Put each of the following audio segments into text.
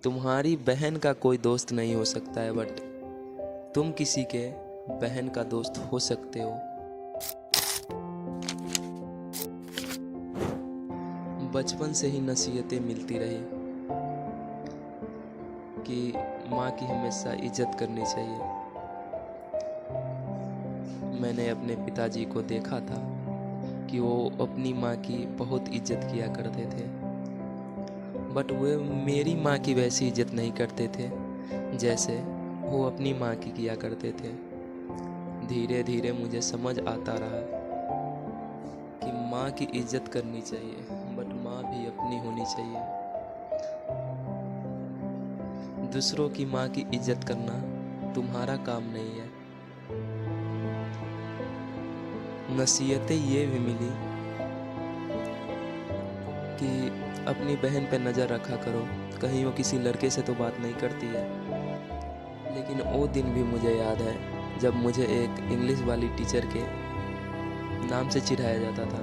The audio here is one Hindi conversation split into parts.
तुम्हारी बहन का कोई दोस्त नहीं हो सकता है, बट तुम किसी के बहन का दोस्त हो सकते हो। बचपन से ही नसीहतें मिलती रही कि माँ की हमेशा इज्जत करनी चाहिए। मैंने अपने पिताजी को देखा था कि वो अपनी माँ की बहुत इज्जत किया करते थे, बट वे मेरी माँ की वैसी इज्जत नहीं करते थे जैसे वो अपनी माँ की किया करते थे। धीरे धीरे मुझे समझ आता रहा कि माँ की इज्जत करनी चाहिए, बट माँ भी अपनी होनी चाहिए। दूसरों की माँ की इज्जत करना तुम्हारा काम नहीं है। नसीहतें ये भी मिली कि अपनी बहन पे नज़र रखा करो, कहीं वो किसी लड़के से तो बात नहीं करती है। लेकिन वो दिन भी मुझे याद है जब मुझे एक इंग्लिश वाली टीचर के नाम से चिढ़ाया जाता था।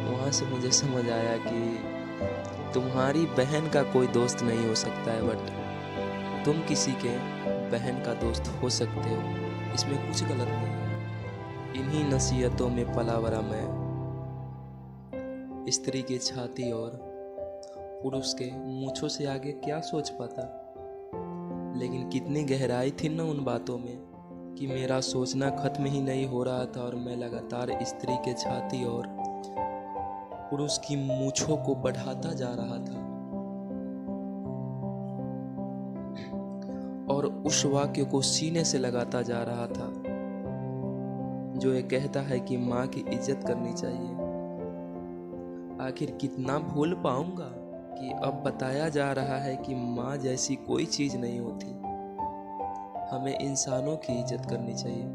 वहाँ से मुझे समझ आया कि तुम्हारी बहन का कोई दोस्त नहीं हो सकता है, बट तुम किसी के बहन का दोस्त हो सकते हो। इसमें कुछ गलत नहीं है। इन्हीं नसीहतों में पला बड़ा मैं, स्त्री की छाती और पुरुष के मूंछों से आगे क्या सोच पाता। लेकिन कितनी गहराई थी ना उन बातों में कि मेरा सोचना खत्म ही नहीं हो रहा था और मैं लगातार स्त्री के छाती और पुरुष की मूंछों को बढ़ाता जा रहा था। और उस वाक्य को सीने से लगाता जा रहा था जो ये कहता है कि माँ की इज्जत करनी चाहिए। आखिर कितना भूल पाऊंगा कि अब बताया जा रहा है कि माँ जैसी कोई चीज़ नहीं होती। हमें इंसानों की इज्जत करनी चाहिए।